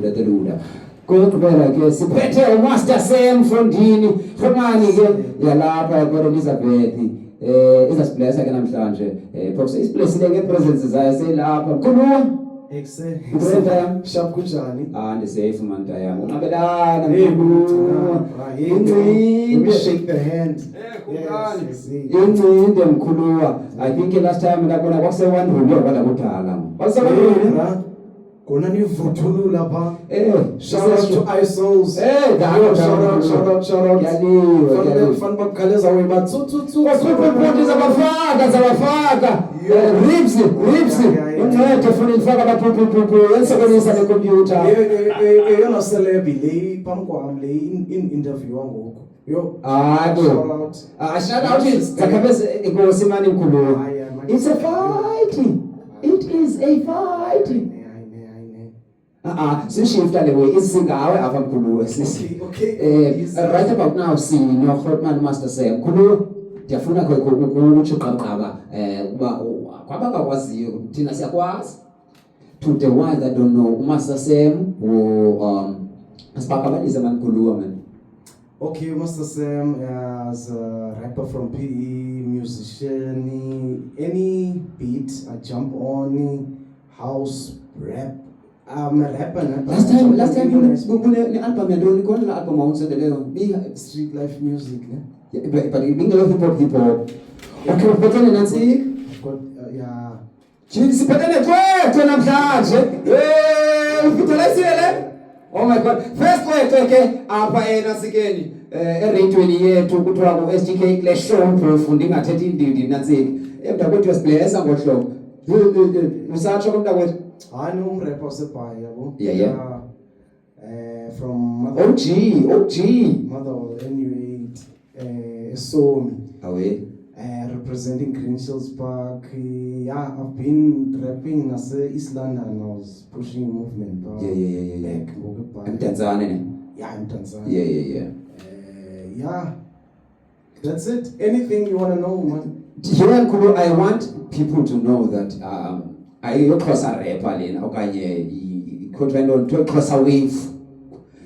teluda Kodwa ke siphethe uMaster Sam Fondini khomani ke yalapha ePort Elizabeth izasiblessa ke namhlanje professor isiblessile ngepresence zayo selapha khuluma Exe shap kunjani ndisafe manta yami unqabelana let me shake the hand incinde mkhuluwa I think last time ngabona kwakuse one room yokala kudala kwasebona kona nivuthulu lapha shout out to iSouls shout out yaliwe fan bakhaleza we batsutsu kwasiphophoti zabafaka ribs uncede funa ifaka abaphuphuphu yensebenza le computer yona celebi le pamkwam le in interview ngoko yo shout out zakhabeze inkosi mani mkhulu it's a fight it is a fight sishifta le way isingawe apha mkhulu sisi right about now sino Grootman Master Sam mkhulu ndiyafuna ukuthi uqaqaba kuba kwabangakwaziyo thina siyakwazi to the ones that don't know Master Sam asibakabalisa mkhulu man. Okay, Master Sam as a rapper from PE, musician, any beat I jump on, house rap. I'm a rapper. Last time you album yadoni kona album awusendeleo be street life music, yeah, but being a hip hop. Okay, upetene nansi. Yeah. Chini sipetene kwetu namhlanje. Ufitolesele. Oh my God. First okay apha nasikeni eRadio yethu kuthiwa ku SGK Clash Show profundi ngathethi indidi nansiki. Emntakwethu yasiblessa ngohlobo. Usatsho komntakwethu I know rapper osebhayi yabo. Yeah. From OG. Mother anyway Somi. Away. Representing Greenshields Park. Yeah, I've been rapping as East London. I was pushing movement. Yeah. I'm Tanzania. Yeah, I'm Tanzania. Yeah. Yeah. That's it. Anything you want to know, man? Yeah, Nkulu, I want people to know that cross a rapper lena okanye kodwa cross a wave.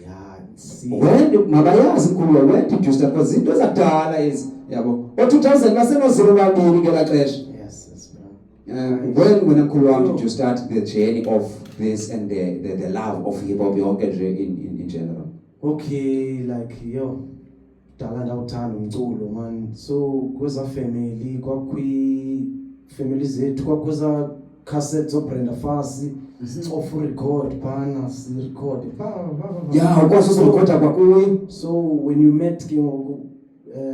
Yeah, see. When mabayazi Nkulu, when did you start? Because into zakudala is yabo. O2000 basenoziro babili ngela xesha. Yes, when Nkulu did you start the journey of this and the love of hip hop in general? Okay, like yo dala ndawuthanda umculo man. So kweza family family zethu kwakuza cassettes of Brenda Fassie of record pana si record yeah ukwazi ukurecorda kwakuyi. So when you met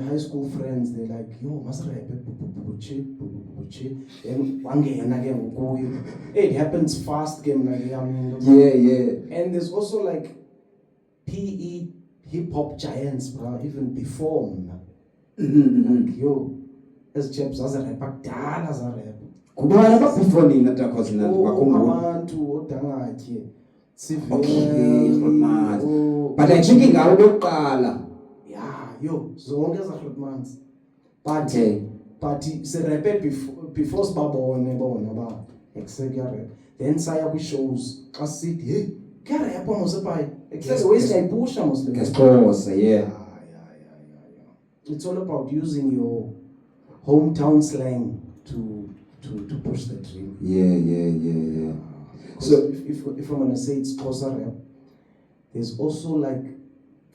high school friends, they're like yo masirap buchi and wangena ke ngokuyo. It happens fast game like yeah and there's also like PE hip hop giants bro even before like yo as chaps as a rapper dala as a rapper kubona before nina takhozi nani bakhumbula abantu odangathe okay but I think ngawo lokuqala yeah yo zonke za Grootmans but se rap before sibabone bona ba executive rap then saya ku shows xa sithi hey ke rap mosebhayi except waste I push mostly yeah it's all about using your hometown slang to push the dream. Yeah. So if I'm gonna say it's Xhosa rap, there's also like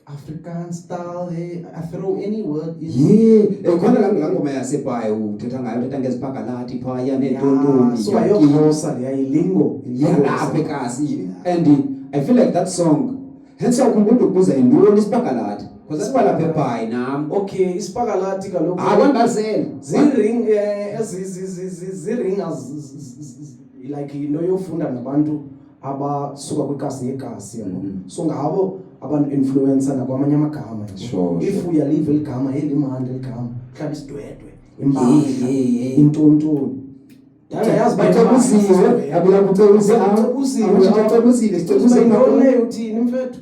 African style. Hey, I throw any word in. Yeah. Khona la ngoma yasebhayi uthetha ngayo uthetha ngesiphakalathi phaya nentontoni. So ayoxhosa le lingo. Yeah, lapha kasi. And I feel like that song hence ukhumbula ukubuza indoni isiphakalathi. Because that's what I nam. Okay, isiphakalathi kaloku. Akwandazela. Ziring ziring as like yofunda nabantu abasuka kwikasi yegasi yabo. So ngabo abantu influencer nakwamanye amagama. Sure. If we leave igama elimande igama, mhlawumbe isidwedwe, impahla, intontoni. Yazi bakuziwe, abula kucebuzile sicebuzile uthini mfethu?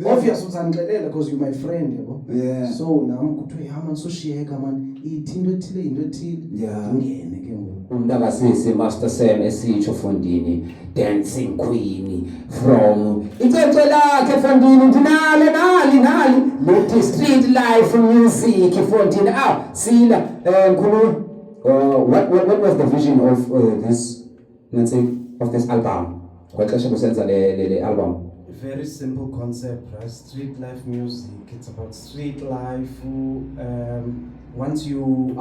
Obvious uzanixelela because you my friend yabo. Yeah. So nami kuthiwe man so shiyeka man ithi into ethile Yeah. ngene ke ngoku. umntakasisi Master Sam esitsho Fondini dancing queen from icece lakhe Fondini nali lethi street life music Fondini sila Nkulu what was the vision of this let's say of this album kwaxesha kusenza le album? Very simple concept, right? Street life music. It's about street life. Once you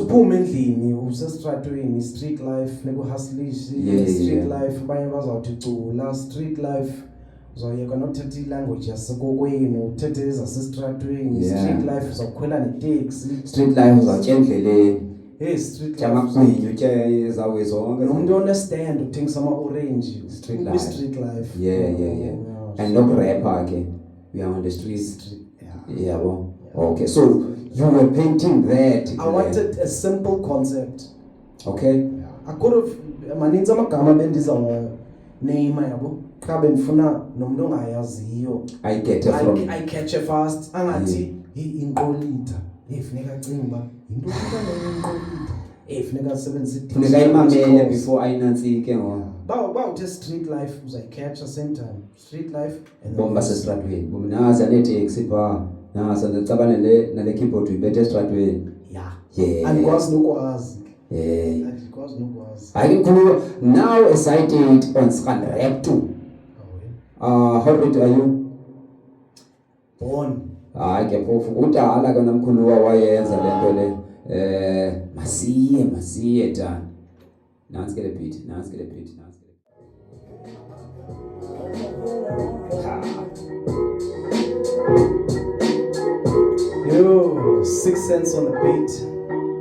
pull endlini usestratweni street life nekuhustlishe street life abanye bazawuthicula street life uzoyeka nokuthetha ilanguage yasekokwenu uthethe ezasestratweni street life uzokhwela neteksi street life uzawutya endleleni street life jamaqwinyo utya ezawe zonke nomuntu onestand uthengisa ama-orange street life yeah and nokurapper ke we are on the streets yabo okay so you were painting that. I wanted a simple concept. Okay. I could have maninzi amagama bendiza name yabo. Xa bendifuna nomuntu ongayaziyo. I get it from I catch it fast. Angathi inqolitha. Funeka cinga uba into inqolitha. Funeka asebenzise funeka imamele before ayinantsike ngoba. Ba street life uzayicatch same time. Street life and bomba sesitratweni. Bomnaza neteksi ba. Nasa ndicabane nale keyboard uyibethe estratweni. Yeah. Andikwazi nokwazi. Hayi Nkulu, now a side date on Scan Rap 2. How old are you? Born. Hayi ke phofu kudala ke namkhulu wayenza lento le. Masiye tani. Nansi ke le beat. Yo, 6 cents on the beat.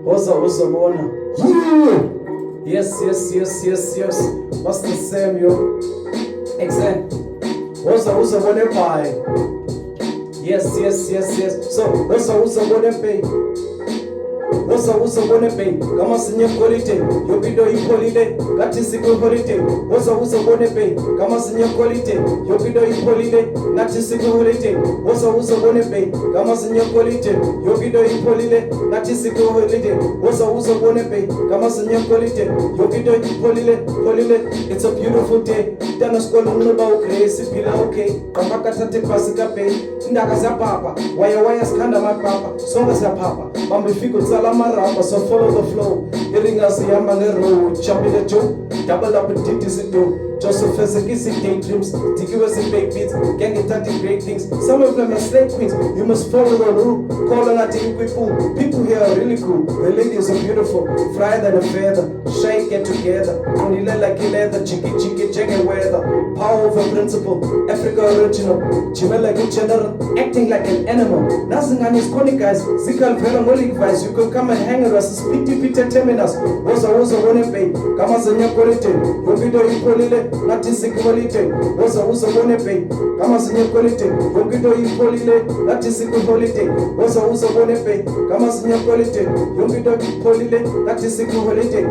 Oza bona. Yes. What's the same, yo? Exact. Oza bona pie. Yes. So, oza bona pay. Oza bona pay. Kama sinye quality. Yo video holiday. Ngati siku holiday. Oza bona pay. Kama sinye quality. Yo video holiday. Ngati siku holiday. Oza bona pay. Kama sinye quality. Yo video holiday. Ngati siku holiday. Oza bona pay. Kama sinye quality. Yo video holiday. It's a beautiful day. Dana school unoba ukresi pila okay. Kambaka tate pasika pay. Ndaka za papa. Waya skanda mapapa. Songa za papa. Mambi fiku tsala maramba. So follow the flow. Iringa siyamba nero. Chambile jo. Double up and do. Joseph Ezekisi daydreams, Tikiwas and big beats, gang it great things. Some of them are slave queens, you must follow the rule. Calling out the people. People here are really cool. The ladies are beautiful, fried than a feather. Shy get together, only like leather, chicky, check weather. Power over principle, Africa original. Chimel like a general, acting like an animal. Nothing on his conic guys, Zikal Velamolic vice. You can come and hang with us, Spitty Peter Terminus. Was a one pay, come as a new quality. You video equally. Ngati sikwalite woza bone pay kama sinye quality yongito ipolile ngati sikwalite woza bone pay kama sinye quality yongito ipolile ngati sikwalite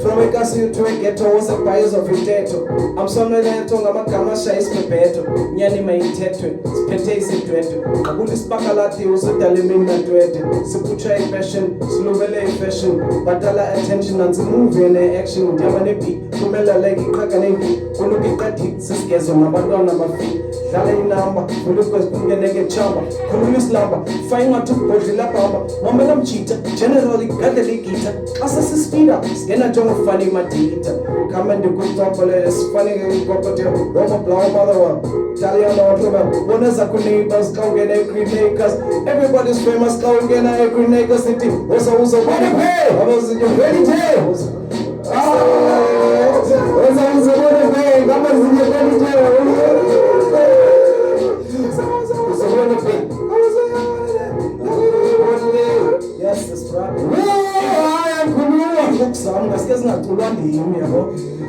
From a castle to a ghetto was a piles of potato. I'm somewhere there tongue amagama shais pepeto. Nyani maintetwe, spete situeto. Abuli spakalati usotalimina tuete. Sipucha fashion, slowele fashion. Batala attention and move in action. Diamane kumela legi krakanengi. Kuluki kati, siskezo nabadona mafi. Dala inamba, kulukas kungenege chamba. Kululis lamba, fine what to put la pamba. Mamela mchita, generally gadeli kita. Asasi speeder, skena jongo funny matita. Come and do good top is funny and cocktail. Roma blow mother. Italian or one is a good neighbors, come get a green makers. Everybody's famous, come get a green maker city. Also, what a pay! I was in your very tails. Yes, that's right.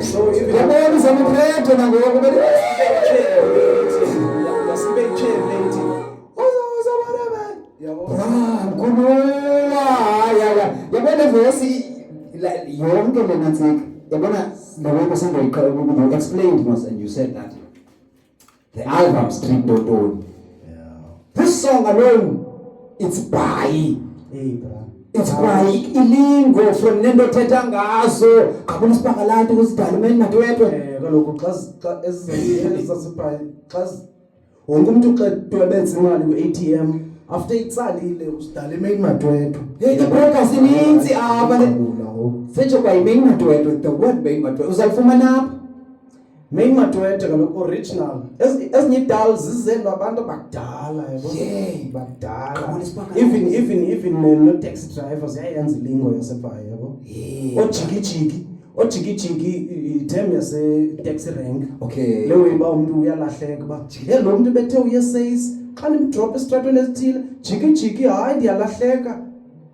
So if you you explained was and you said that the album Street Don't Own. This song alone it's by. Hey bra. It's by ilingo from nendo thetha ngaso. Kabona isipakalathi kusidala meni madwetwe. Kaloku xa ezasibhayi xa wonke umuntu xa ebetsa imali ku-ATM after itsalile usidala main madwetwe. Hey, ibroker sininzi apha setsho kwa main madwetwe, the word main madwetwe uzalifumana apha. Main madwetwe kaloku original. Ezinye idala zizento abantu abadala yabo. Bakudala. Even no taxi drivers yayenza ilingo yasebhayi yabo. Ojikijiki item yase taxi rank. Okay. Leyo iba umuntu uyalahleka ba. Lo muntu bethe uye-says xa nimdrop esitratweni esithile jikijiki hayi ndiyalahleka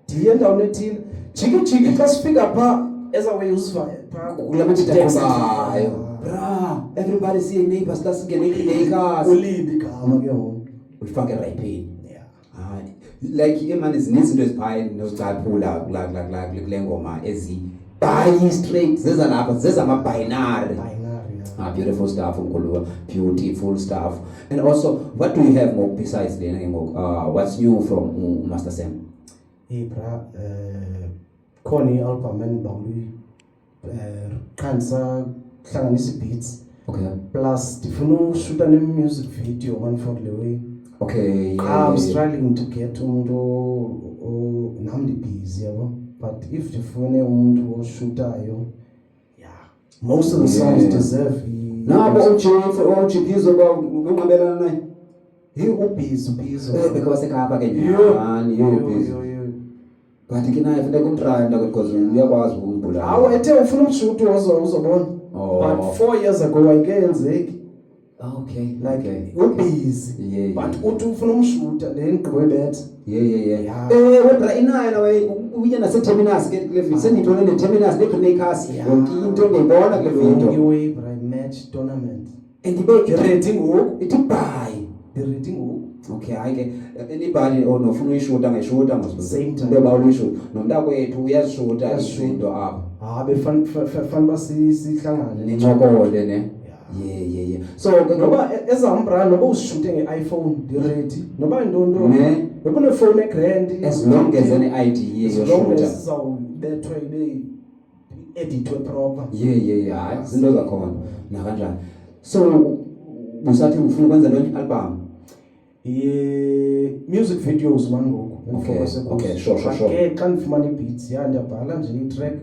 ndiye endaweni ethile jikijiki xa sifika phaa ezawe uziva phaa kula mathidayo bra everybody see neighbors la singene neighbors ulibi igama ke ngoku ulifake rayphini hayi like imani zinezinto eziphayi nozicaphula kule ngoma ezi buy straight zeza lapha zeza ama binary. Beautiful stuff, beautiful stuff. And also, what do you have more besides Lena? What's new from Master Sam? Hey, bra, Connie album and Bauli, Cancer, Hlanganisi beats. Okay. Plus, different shoot a music video one for the way. Okay. I'm struggling to get to Namdi bees, but if the phone shoot most of the songs deserve. No, but OGPs about ngabelana naye. He ubhizi. Because ekhapha ke nyani ubhizi. But kinaye funeka umtry because uyakwazi ukubulala. Hawu ethe ufuna umshoot uzobona. But 4 years ago ayikenzeki. Okay. Like ubhizi. But uthi ufuna umshoot le ngqwe bethe. Yeah. Webra inayo nawe uya nase terminus ke kule visa nitona ne terminus le clinics yonke into ngibona kule video. Anyway, but I match tournament. And the rating hook it buy. The rating hook. Okay, ayike anybody onofuna uyishuta ngeshuta ngosibo. Same time. Beba uyishuta. Nomntakwethu uyashuta izinto apha. Fan basihlangane nencokole ne. Yeah. So ngoba ezambrand noba usishute nge-iPhone direct noba intonto noba unefone egrand as long as an ID yeshuta sizawubethwe ibe editwe proper. Yeah. Hayi izinto zakhona na kanjani. So usathi ufuna ukwenza lo album? Music videos mangoku. Okay, sure. Ke xa ndifumana i-beats ndiyabhala nje i-track.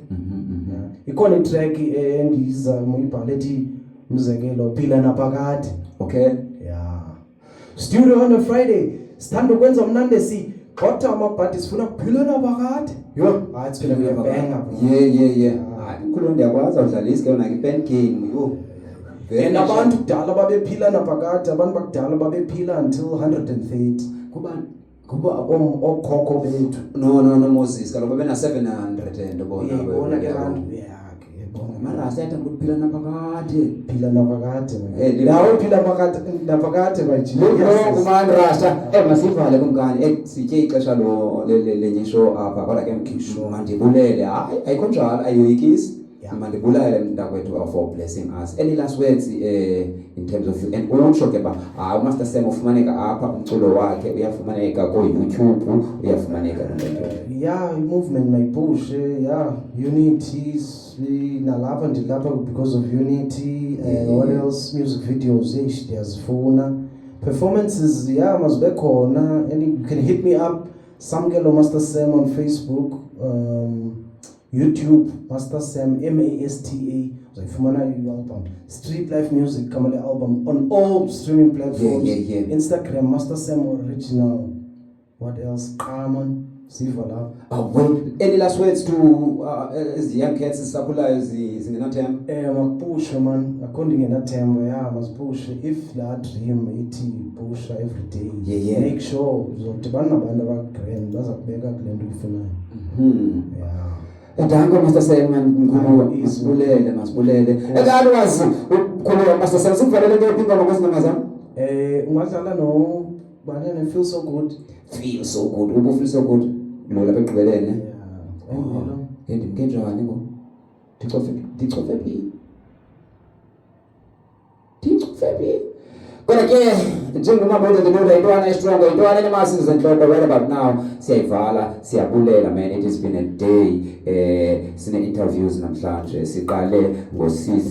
Ikhona i-track endiza moyibhala ethi umzekelo phila naphakade. Okay. Yeah. Studio on a Friday. Sithanda ukwenza mnande gxotha amabhadi sifuna kuphila naphakade. Hayi it's gonna be a banger. Yeah. Hayi ukhulu ndiyakwazi udlalisa ke yona i-pen game and abantu kudala babephila naphakade, abantu bakudala babephila until 130. Kuba okhokho bethu. No Moses kaloku bena 700 bona. Yabona ke abantu. Marasa yathi ukuphila naphakade. Phila naphakade. Lawo phila naphakade bajile. Kumani rasta masivale kumkani sitye ixesha lo lenye show apha kodwa ke mkhisho mandibulele hayi ayikho njalo ayoyikisi. Mandibulele mntakwethu for blessing us. Any last words in terms of you and utsho ke ba Master Sam ufumaneka apha umculo wakhe uyafumaneka ku YouTube uyafumaneka yeah movement my push unity nalapha ndilapha because of unity. What else? Music videos ndiyazifuna, performances mazibe khona, and you can hit me up Samkelo Master Sam on Facebook, YouTube Master Sam MASTA. Uzayifumana i-album Street Life Music kama le album on all streaming platforms. Yeah. Instagram Master Sam Original. What else? Carmen Sivala. Any last words to the young cats sakhulayo zingenathemba? Makupushe man, according ngenathemba masipushe. If la dream ithi pusha every day. Yeah. Make sure uzodibana nabantu abagrand bazakubeka kule nto uyifunayo. Danke Master Sam mkhulu masibulele. Ekwazi ukhulu Master Sam sifanele ke impinga ngokuzinamazana. Ungadlala no banana feel so good. Feel so good. Feel so good. Lo lapha egqibelene. Yeah. Ndimke njani ngo? Ndicofe phi? Kodwa ke njengoba bonke ndoda intwana strong intwana enemasi zenhloko right about now siyayivala siyabulela man. It has been a day sine interviews namhlanje siqale ngosisi